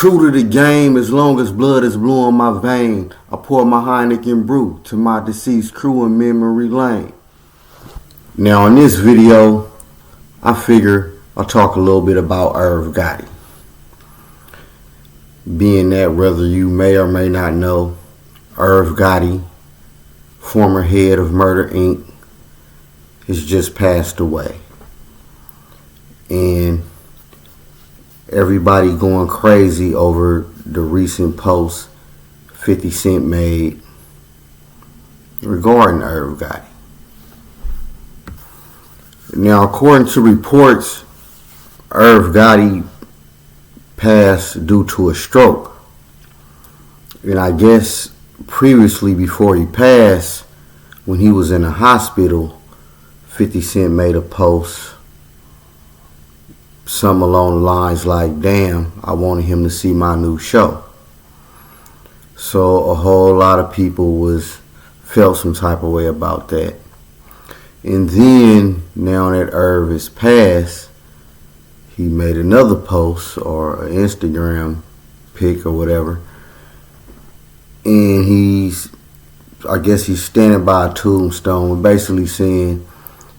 True to the game, as long as blood is blue in my vein, I pour my Heineken brew to my deceased crew in memory lane. Now in this video, I figure I'll talk a little bit about Irv Gotti. Being that whether you may or may not know, Irv Gotti, former head of Murder Inc., has just passed away. And everybody going crazy over the recent post 50 Cent made regarding Irv Gotti. Now, according to reports, Irv Gotti passed due to a stroke. And I guess previously, before he passed, when he was in the hospital, 50 Cent made a post, something along the lines like, "Damn, I wanted him to see my new show." So a whole lot of people felt some type of way about that. And then, now that Irv has passed, he made another post or an Instagram pic or whatever. And I guess he's standing by a tombstone, basically saying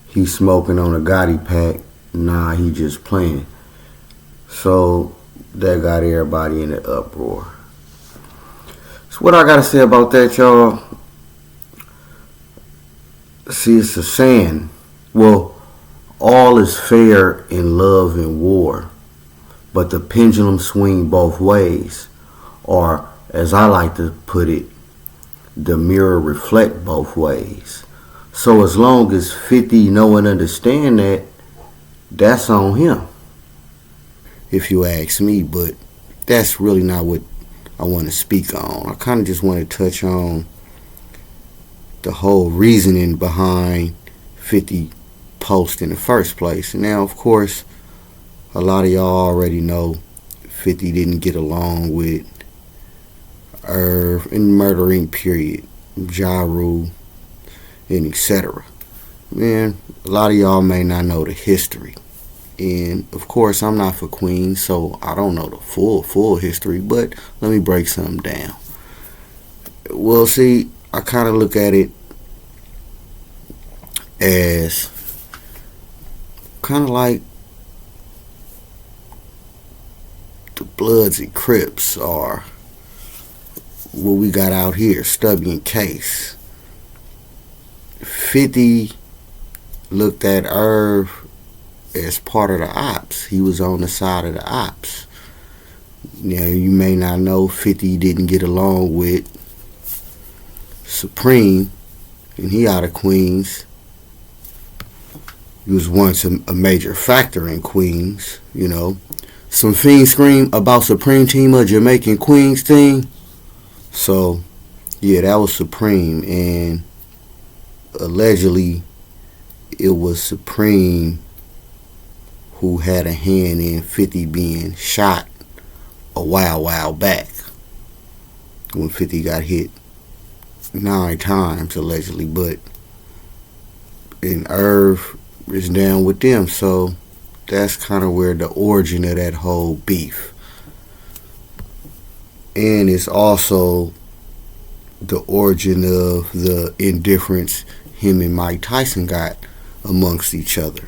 he's smoking on a Gotti pack. Nah, he just playing. So that got everybody in an uproar. So what I gotta say about that, y'all? See, it's a saying. Well, all is fair in love and war, but the pendulum swing both ways. Or, as I like to put it, the mirror reflect both ways. So as long as 50 know and understand that, that's on him, if you ask me. But that's really not what I want to speak on. I kind of just want to touch on the whole reasoning behind 50 post in the first place. And now, of course, a lot of y'all already know 50 didn't get along with Irv and Murder Inc. period, Ja Rule, and etc. Man, a lot of y'all may not know the history. And of course, I'm not for Queens, so I don't know the full history, but let me break something down. Well, see, I kind of look at it as kind of like the Bloods and Crips, or what we got out here, Stubby and Case. 50 looked at Irv as part of the ops. He was on the side of the ops. Now, you may not know, 50 didn't get along with Supreme, and he out of Queens. He was once a major factor in Queens, you know. Some fiends scream about Supreme team, a Jamaican Queens team. So, yeah, that was Supreme, and allegedly it was Supreme who had a hand in 50 being shot a while back, when 50 got hit 9 times allegedly. But and Irv is down with them, so that's kind of where the origin of that whole beef. And it's also the origin of the indifference him and Mike Tyson got amongst each other,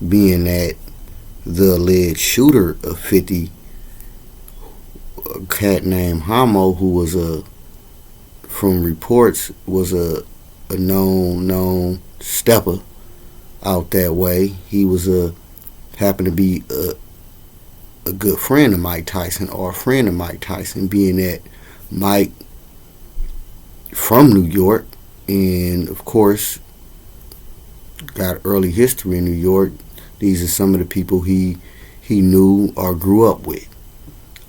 being that the alleged shooter of 50, a cat named Homo, who was from reports, was a known stepper out that way. He was happened to be a good friend of Mike Tyson, or a friend of Mike Tyson, being that Mike from New York, and of course got early history in New York. These are some of the people he knew or grew up with.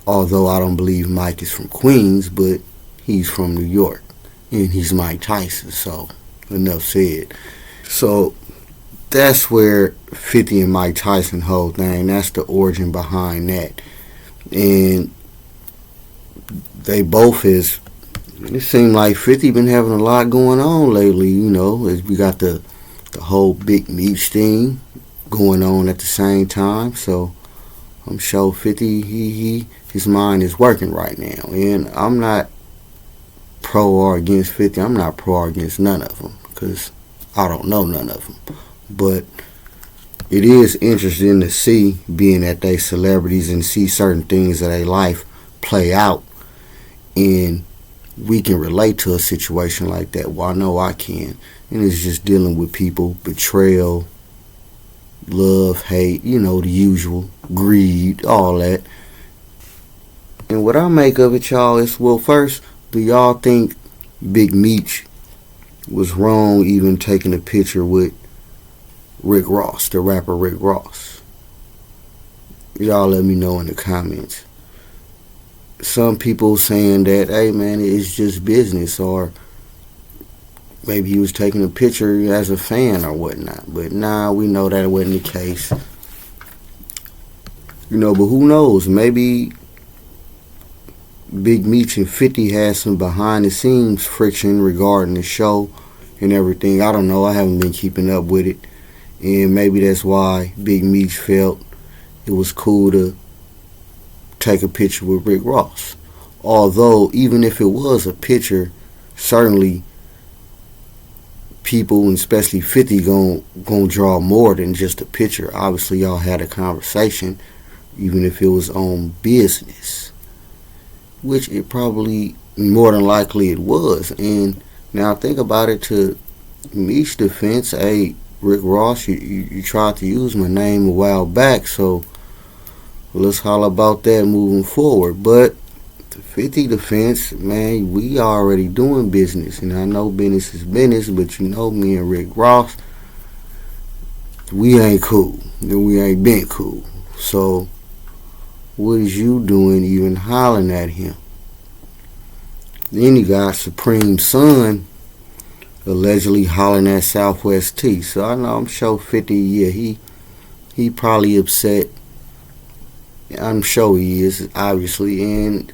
Although I don't believe Mike is from Queens, but he's from New York, and he's Mike Tyson, so enough said. So that's where 50 and Mike Tyson whole thing, that's the origin behind that. And they both it seemed like 50 been having a lot going on lately, you know, as we got the whole Big Meech thing going on at the same time. So I'm sure 50, he his mind is working right now. And I'm not pro or against 50. I'm not pro or against none of them because I don't know none of them. But it is interesting to see, being that they celebrities, and see certain things of their life play out, and we can relate to a situation like that. Well, I know I can. And it's just dealing with people, betrayal, love, hate, the usual, greed, all that. And what I make of it, y'all, is, well, first, do y'all think Big Meech was wrong even taking a picture with Rick Ross, the rapper Rick Ross? Y'all let me know in the comments. Some people saying that, hey man, it's just business, or maybe he was taking a picture as a fan or whatnot. But nah, we know that wasn't the case. But who knows? Maybe Big Meech and 50 had some behind the scenes friction regarding the show and everything. I don't know. I haven't been keeping up with it. And maybe that's why Big Meech felt it was cool to take a picture with Rick Ross. Although, even if it was a picture, certainly people, and especially 50, gonna draw more than just a picture. Obviously, y'all had a conversation, even if it was on business, which it probably, more than likely, it was. And now think about it, to Meech's defense, hey, Rick Ross, you tried to use my name a while back, so let's holler about that moving forward. But the 50 defense, man, we already doing business. And I know business is business, but me and Rick Ross, we ain't cool. And we ain't been cool. So what is you doing even hollering at him? Then you got Supreme's son allegedly hollering at Southwest T. So I know, I'm sure 50, yeah, he probably upset. I'm sure he is, obviously, and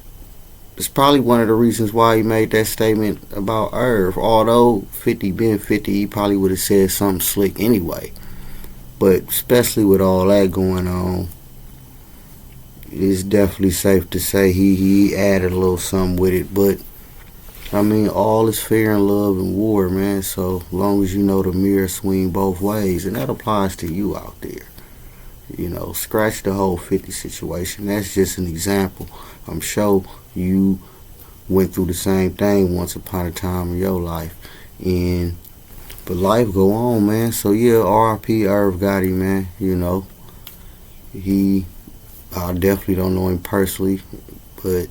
it's probably one of the reasons why he made that statement about Irv. Although 50 been 50, he probably would have said something slick anyway. But especially with all that going on, it's definitely safe to say he added a little something with it. But I mean, all is fair in love and war, man. So long as you know the mirror swing both ways, and that applies to you out there. Scratch the whole 50 situation. That's just an example. I'm sure you went through the same thing once upon a time in your life. But life go on, man. So yeah, R.I.P. Irv Gotti, man. I definitely don't know him personally, but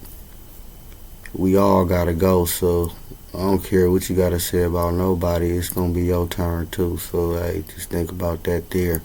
we all gotta go. So I don't care what you gotta say about nobody. It's gonna be your turn too. So hey, just think about that there.